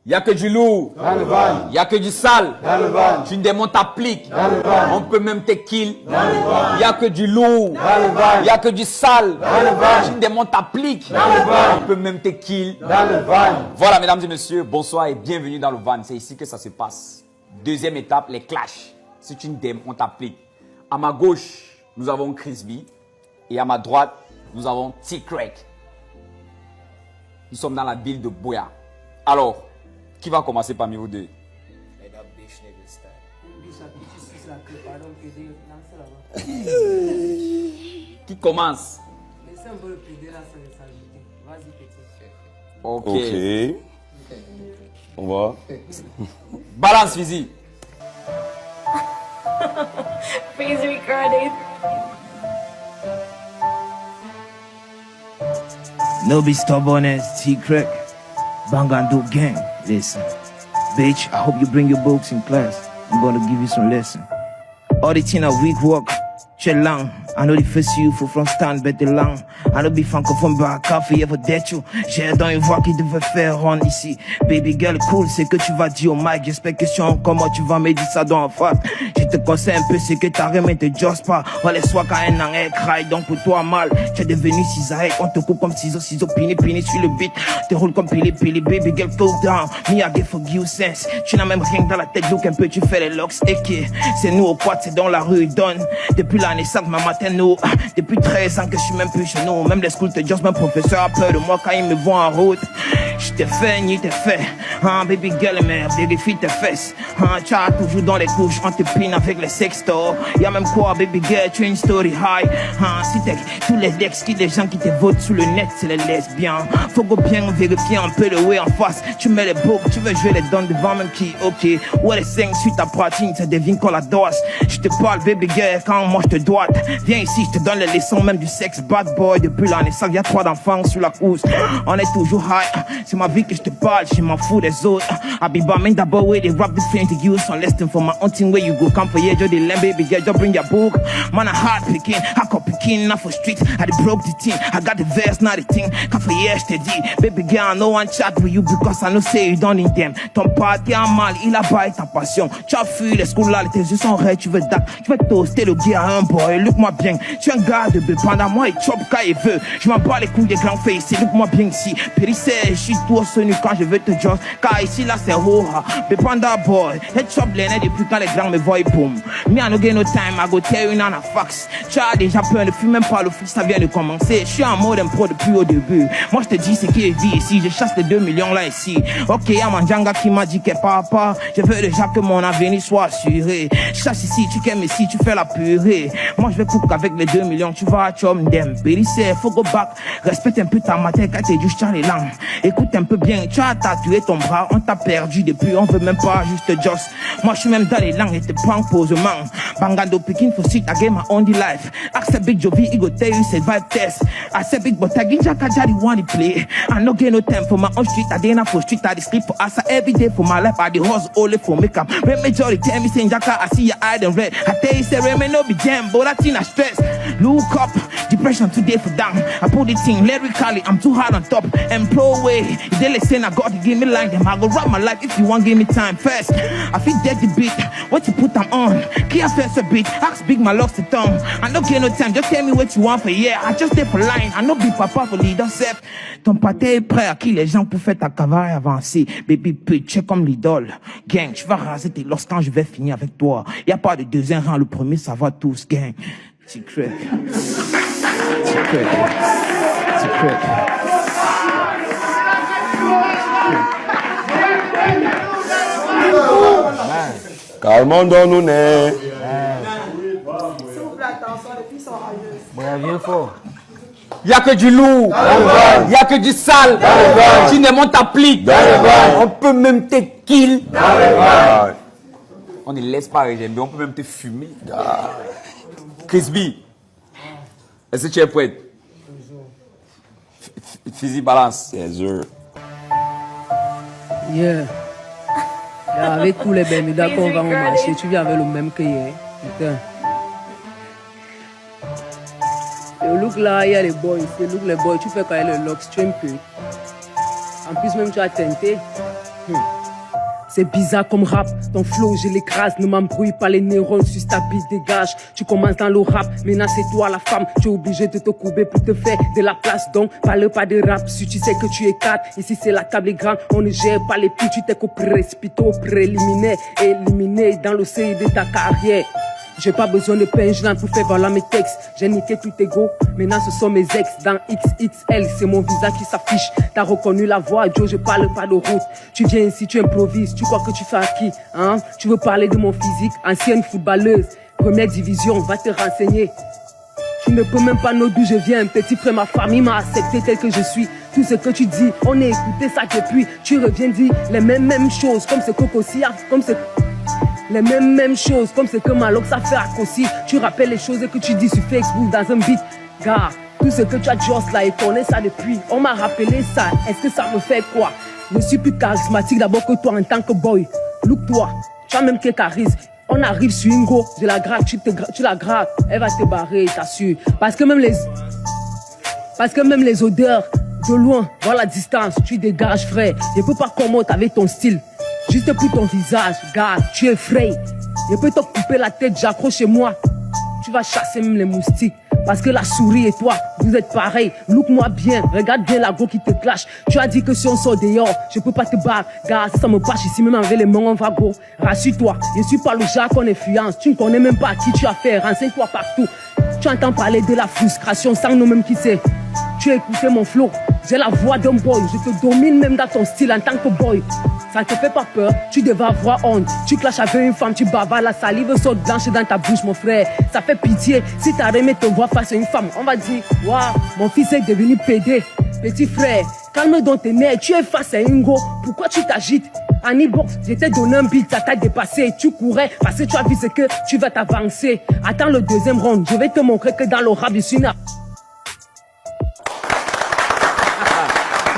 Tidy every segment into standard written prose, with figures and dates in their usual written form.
Il n'y a que du lourd. Dans le van. Il n'y a que du sale. Dans le van. Tu démontes ta plique. Dans le van. On peut même te kill. Dans le van. Il n'y a que du lourd. Dans le van. Il n'y a que du sale. Dans le van. Tu démontes ta plique. Dans le van. On peut même te kill. Dans le van. Voilà, mesdames et messieurs, bonsoir et bienvenue dans le van. C'est ici que ça se passe. Deuxième étape, les clashs. Si tu n'aimes, on t'applique. À ma gauche, nous avons Chris B. Et à ma droite, nous avons T-Craig. Nous sommes dans la ville de Boya. Alors, qui va commencer parmi vous deux? Qui commence? Ok. On va. Balance physique. Please record it. No be stubborn as T-Crack. Bangando gang. Listen. Bitch, I hope you bring your books in class. I'm gonna give you some lesson. All the thing a weak work. Chez lang. I know the first you for from stand bet the lang. I know be francophone but café ever dead you. J'ai dans une voix qui devait faire rendre ici. Baby girl cool, c'est que tu vas dire au mic. J'espère que si on comment tu vas me dire ça dans en face. Je te conseille un peu, c'est que t'as rien mais te just pas. On les soit quand un an est cry, donc pour toi mal. Tu es devenu cisaille, on te coupe comme ciseaux, pini sur le beat. Te roule comme pili, baby girl cool down. Me I give for you sense. Tu n'as même rien dans la tête, look un peu, tu fais les locks. Et c'est nous au quad, c'est dans la rue, donne. Depuis la naissance, ma matin, nous. Depuis 13 ans que je suis même plus chez nous. Même les schools te just même professeur a peur de moi quand ils me voient en route. Je t'ai fait, ni t'ai fait. Hein, baby girl, merde, vérifie tes fesses. Hein, tu as toujours dans les couches, on te pine avec les sextos. Y'a même quoi, baby girl, tu es une story high. Hein, si t'es tous les ex qui des gens qui te votent sous le net, c'est les lesbiens. Faut go bien vérifier un peu le way en face. Tu mets les books, tu veux jouer les dons devant même qui, ok. Ouais, les 5 suite à pratique, ça devient qu'on la dose. Je te parle, baby girl, quand moi je te doite. Viens ici, je te donne les leçons, même du sexe bad boy. Depuis la naissance, y'a 3 enfants sur la course. On est toujours high, c'est ma vie que je te parle, je m'en fous des autres. I be bombing the boy way they rap this thing to use. So listen for my hunting where you go. Come for yeah, just the lamb, baby girl, just bring your book. Man, I hard picking, I cop picking, not for street. I done broke the team, I got the verse, not the thing. Come for yeah, steady. Baby girl, no one chat with you because I know say you don't need them. Ton parti en mal, il a baillé ta passion. Tu as fui les schools là, tes yeux sont raides, tu veux dac. Tu veux toaster le gars à un boy, look-moi bien. Tu es un gars de pendant moi, il chop quand il veut. Je m'en bats les couilles des grands faces, look-moi bien ici. Périssé, je suis tout nu quand je veux te joindre. Car ici là c'est roha. Panda boy, head chop les nez depuis quand les grands me voient boom. Me I no get no time, I go tell you nana fax. Tu as déjà peur, ne fuis même pas le fils, ça vient de commencer. Je suis en mode pro depuis au début. Moi je te dis ce qui est dit ici, je chasse les 2 millions là ici. Ok, y'a mon Djanga qui m'a dit qu'elle part pas. Je veux déjà que mon avenir soit assuré. Je chasse ici, tu qu'aimes ici, tu fais la purée. Moi je vais couper avec les 2 millions, tu vas à chum dem. Périssé, faut go back. Respecte un peu ta matière quand t'es du les langues. Écoute un peu bien, tu as tatoué ton bras, on t'a perdu depuis, on veut même pas juste just. Moi je suis même dans les langues et te prends posement. Bangando picking for shit, I get my own life. Accept big Jovi, he go tell you say vibe test. I said big but I get Jacka Jari want to play. I no get no time for my own street, I dey not for street, I dey sleep for us every day for my life, I dey hustle only for makeup. When majority tell me saying Jacka, I see your eye and red. I tell you say Remy no be jam, but that thing I stress. Look up, depression today for down. I put the thing lyrically, I'm too hard on top. Employ way, they listen, I got to give me line them. I go rap my life if you want give me time first. I feel dead the beat, what you put them on. Key first a beat, ask big my locks to tongue. I don't get no time, just tell me what you want for yeah. I just stay for line, I no be papa for leader self. Ton pâté est prêt à qui les gens pour faire ta cavale avancer. Baby pitch comme l'idole. Gang, tu vas raser tes locks quand je vais finir avec toi. Y a pas de deuxième rang, le premier ça va tous, gang. Secret. Secret. Secret. Calmons nous né. S'il vous plaît, attention, les filles sont railleuses. Ouais, viens fort. Il n'y a que du lourd. Il n'y a que du sale. Tu ne montes ta plique. On peut même te kill. On ne laisse pas régemmer, on peut même te fumer. Chris B, est-ce que tu es prêt? Physique balance. Yes, sir. Yeah. Avec tous les bébés, d'accord, on va au marché. Tu viens avec le même que hier. Putain. Le look là, il y a les boys. Le look les boys, tu fais quand il y a le lock stream peu. En plus, même tu as tenté. C'est bizarre comme rap, ton flow je l'écrase, ne m'embrouille pas les neurones, sur ta bite dégage. Tu commences dans le rap, maintenant c'est toi la femme, tu es obligé de te courber pour te faire de la place. Donc parle pas de rap si tu sais que tu es 4. Ici c'est la table est grande, on ne gère pas les prix, tu t'es qu'au précipito préliminaire, éliminé dans l'océan de ta carrière. J'ai pas besoin de punchline pour faire valoir mes textes. J'ai niqué tout ego, maintenant ce sont mes ex. Dans XXL, c'est mon visage qui s'affiche. T'as reconnu la voix, Joe, je parle pas de route. Tu viens ici, tu improvises, tu crois que tu fais à qui, hein? Tu veux parler de mon physique, ancienne footballeuse, première division, va te renseigner. Tu ne peux même pas know d'où je viens, petit frère, ma famille m'a accepté tel que je suis. Tout ce que tu dis, on a écouté ça depuis. Tu reviens dire les mêmes choses, comme ce que Kossi a, comme ce... Les mêmes choses, comme ce que Malox a fait à Kossi. Tu rappelles les choses que tu dis sur Facebook dans un beat. Gars, tout ce que tu as juste là, et connais ça depuis. On m'a rappelé ça, est-ce que ça me fait quoi? Je suis plus charismatique d'abord que toi en tant que boy. Look toi, tu as même quel charisme. On arrive sur une go, je la gratte, tu la grattes, elle va te barrer, t'assure. Parce que même les odeurs, de loin, voir la distance, tu dégages frère. Je peux pas commander avec ton style. Juste pour ton visage, gars, tu es frais. Je peux te couper la tête, j'accroche chez moi. Tu vas chasser même les moustiques. Parce que la souris et toi, vous êtes pareils. Look-moi bien, regarde bien la go qui te clash. Tu as dit que si on sort dehors, je peux pas te battre. Gars, si ça me passe ici, même avec les mains, on va go. Rassure-toi, je suis pas le genre qu'on influence. Tu ne connais même pas à qui tu as fait, renseigne-toi partout. Tu entends parler de la frustration sans nous même qui sait. Tu as écouté mon flow, j'ai la voix d'un boy. Je te domine même dans ton style en tant que boy. Ça te fait pas peur, tu devais avoir honte. Tu clashes avec une femme, tu bavas, la salive sort blanche dans ta bouche mon frère. Ça fait pitié, si t'as aimé te voir face à une femme, on va dire, waouh, mon fils est devenu pédé. Petit frère, calme donc tes nerfs, tu es face à une go, pourquoi tu t'agites? Annie Box, je t'ai donné un beat, ça t'a dépassé. Tu courais parce que tu as vu ce que tu vas t'avancer. Attends le deuxième round, je vais te montrer que dans le rap, je suis là.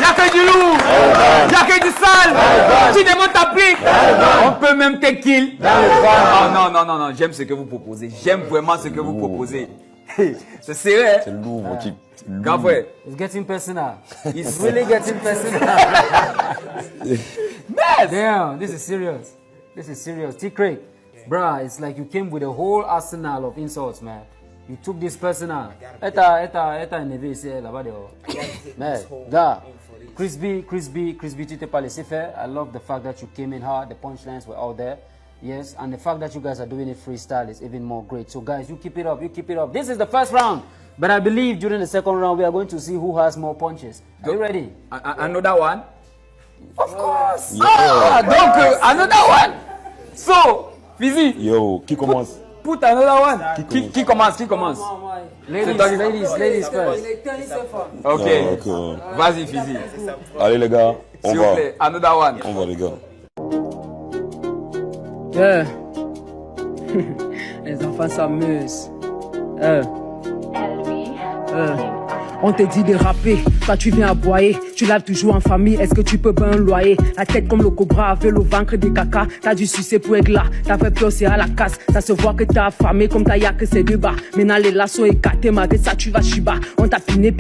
Y'a que du lourd, y'a que du sale. Tu demandes ta plique. On peut même te kill. Non, j'aime ce que vous proposez. J'aime vraiment ce que vous proposez. C'est sérieux. C'est lourd, mon type. Grand frère. It's getting personal. It's really getting personal. Damn, this is serious. This is serious. T-Craig, bruh, it's like you came with a whole arsenal of insults, man. You took this personal. Eta énervé ici, là-bas dehors. Mais, gars, Chris B, tu t'es pas laissé faire. I love the fact that you came in hard. The punchlines were out there. Yes, and the fact that you guys are doing it freestyle is even more great. So guys, you keep it up, This is the first round. But I believe during the second round, we are going to see who has more punches. Are you ready? Another one? Of course. Yeah. Donc, another one. So, Fizi. Yo, qui commence? Put another one. Qui commence? Ladies first. Ok. Okay. Vas-y, Fizi. Allez les gars, on S'il va. vous plaît, another one. On va les gars. Yeah. Les enfants s'amusent. On te dit de rapper, toi tu viens aboyer. Tu laves toujours en famille, est-ce que tu peux payer un loyer? La tête comme le cobra avec le ventre des caca. T'as dû sucer pour être là, t'as fait peur, c'est à la casse. Ça se voit que t'as affamé comme t'as y'a que c'est deux bas. Maintenant les laçons écartés, malgré ça tu vas chiba. On t'a piné,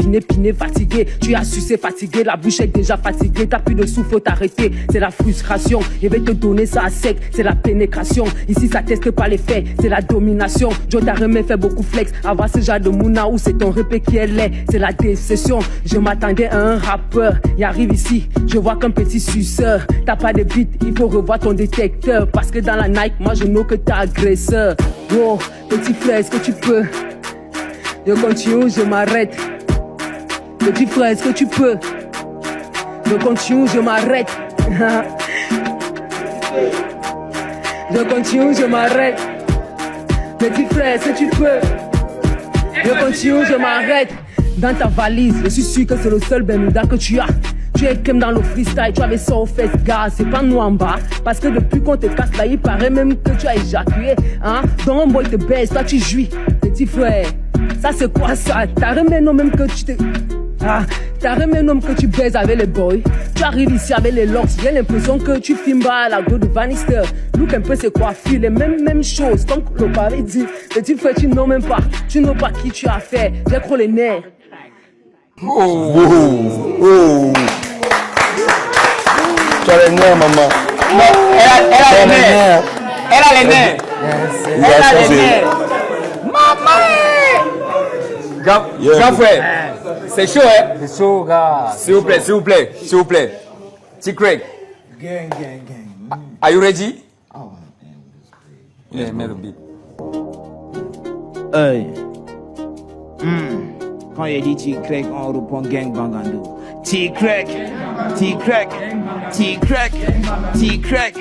fatigué. Tu as sucé, fatigué, la bouche est déjà fatiguée. T'as plus de souffle, faut t'arrêter. C'est la frustration, je vais te donner ça à sec. C'est la pénétration, ici ça teste pas les faits. C'est la domination, Joe t'a remis fait beaucoup flex. Avoir ce genre de mouna où c'est ton répé qui est laid. C'est la déception, je m'attendais à un rappeur. Il arrive ici, je vois qu'un petit suceur. T'as pas de beat, il faut revoir ton détecteur. Parce que dans la Nike, moi je know que t'es agresseur. Wow, petit frère, est-ce que tu peux? Je continue, je m'arrête. Petit frère, est-ce que tu peux? Je continue, je m'arrête. Je continue, je m'arrête. Petit frère, est-ce que tu peux? Je continue, je m'arrête. Dans ta valise, je suis sûr que c'est le seul Bermuda que tu as. Tu es comme dans le freestyle, tu avais ça aux fesses, gars, c'est pas nous en bas. Parce que depuis qu'on te casse là, il paraît même que tu as éjaculé, hein. Donc un boy te baisse, toi tu jouis, petit frère. Ça c'est quoi ça? T'as remis un homme même que tu te... Ah, t'as remis un homme que tu baises avec les boys. Tu arrives ici avec les locks, j'ai l'impression que tu filmes à la go de Vanister. Look un peu c'est quoi, fil, les mêmes choses. Comme le pari dit, petit frère, tu n'as même pas, tu n'as pas qui tu as fait. J'ai trop les nerfs. Oh. Tu as les nerfs, maman. Elle a les nerfs. Elle a les nerfs. Il Elle a a les changé. nerfs. Maman! Grand frère, c'est chaud, hein? C'est chaud, gars. S'il vous plaît, s'il vous plaît, s'il vous plaît. T-Craig, Gang, gang, gang. are you ready? Oh, Yeah, mets le beat. Hey. Quand il dit T-Craig, on reprend gang bangando. T-Craig, T-Craig, T-Craig, T-Craig.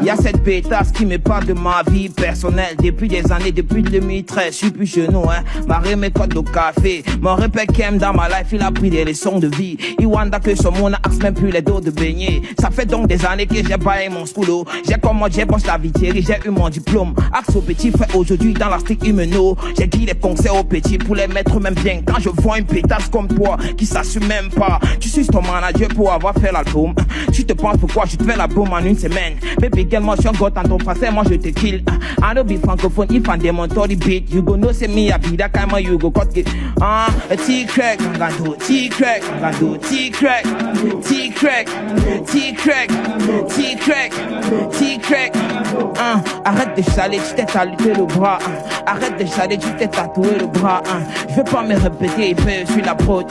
Y'a cette pétasse qui me parle de ma vie personnelle. Depuis des années, depuis 2013, je suis plus chez nous, hein. Marre mes codes de café. Mon repère qu'aime dans ma life, il a pris des leçons de vie. Iwanda que son monde axe même plus les dos de beignet. Ça fait donc des années que j'ai baillé mon schoolo. J'ai commandé, j'ai bossé la viterie, j'ai eu mon diplôme. Axe au petit fait aujourd'hui dans la stick humano. J'ai dit les conseils aux petits pour les mettre même bien. Quand je vois une pétasse comme toi qui s'assume même pas, tu suis ton manager pour avoir fait l'album. Tu te penses pourquoi je te fais l'album en une semaine. Baby girl, moi je suis un gars dans ton français, moi je te kill. I don't be francophone if I'm demon to the beat. You go know say me I be that kind of you go cut it. T-Craig, gando, T-Craig, gando, T-Craig, T-Craig, T-Craig, T-Craig, T-Craig. Arrête de chialer, tu t'es taluté le bras. Arrête de chialer, tu t'es tatoué le bras. Je veux pas me répéter, je suis la prod.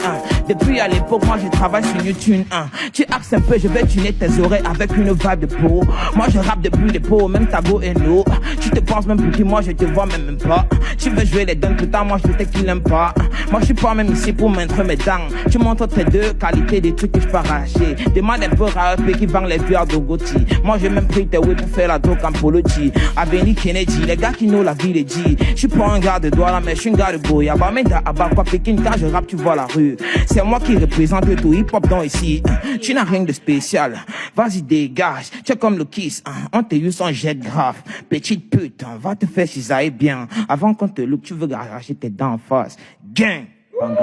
Depuis à l'époque, moi je travaille sur YouTube. Tu axes un peu, je vais tuner tes oreilles avec une vibe de peau. Moi je rappe depuis les peaux, même Tago et l'eau. Tu te penses même plus que moi, je te vois même pas. Tu veux jouer les dons tout le temps, moi je te qu'il aime pas. Moi je suis pas même ici pour mettre mes dents. Tu montres tes deux qualités, des trucs que je peux arracher. Demande un peu à eux qui vendent les bières de Gauthier. Moi j'ai même pris tes ouais pour faire la dope en Polochi. Avenue Kennedy, les gars qui nous la ville est dit. Je suis pas un gars de Douala, mais je suis un gars de Boya. Bah mais d'Abba, quoi Pékin, quand je rappe, tu vois la rue. C'est moi qui représente tout hip-hop dans ici. Tu n'as rien de spécial. Vas-y, dégage. Tu es comme le Kiss. On te use en jet grave. Petite pute, va te faire cisailler bien. Avant qu'on te look, tu veux arracher tes dents en face. Gang. Gang.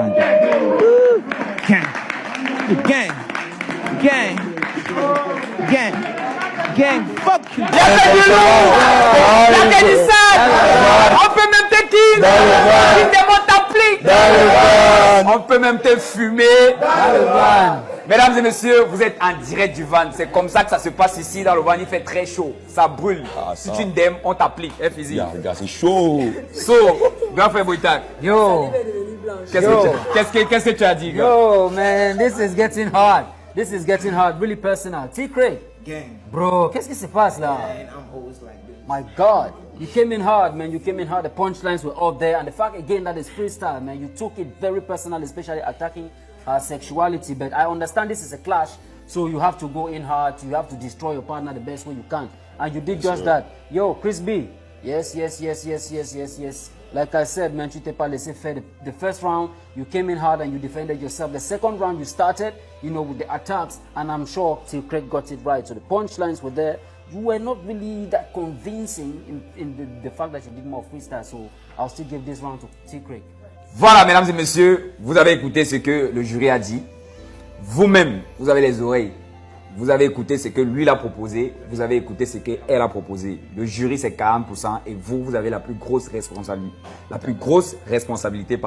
Gang. Gang. Gang. Gang. Fuck you. Y'a du lourd! Y'a du sale! On peut même te kill! Tu démontes ta plique! On peut même te fumer! Mesdames et messieurs, vous êtes en direct du van. C'est comme ça que ça se passe ici dans le van. Il fait très chaud. Ça brûle. Si tu n'aimes, on t'applique. Physique. Yeah, regarde, c'est chaud. So, grand frère Boitak, Yo, qu'est-ce que tu as dit, gars? yo, man, this is getting hard. This is getting hard, really personal. T-Craig, Gang. bro, qu'est-ce qui se passe là? And I'm always like this. My God, you came in hard, man. You came in hard. The punchlines were up there, and the fact again that it's freestyle, man. You took it very personal, especially attacking her sexuality. But I understand this is a clash, so you have to go in hard. You have to destroy your partner the best way you can, and you did just that. Yo, Chris B. Yes. Like I said, man, tu t'es pas laissé faire. The first round, you came in hard and you defended yourself. The second round, you started, with the attacks, and I'm sure T-Craig got it right. So the punchlines were there. You were not really that convincing in the fact that you did more freestyle. So I'll still give this round to T-Craig. Voilà, mesdames et messieurs, vous avez écouté ce que le jury a dit. Vous-même, vous avez les oreilles. Vous avez écouté ce que lui a proposé. Vous avez écouté ce qu'elle a proposé. Le jury, c'est 40% et vous avez la plus grosse responsabilité.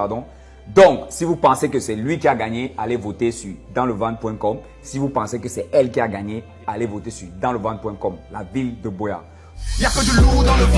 Donc, si vous pensez que c'est lui qui a gagné, allez voter sur danslevent.com. Si vous pensez que c'est elle qui a gagné, allez voter sur danslevent.com, la ville de Boya. Y'a que du lourd dans le van.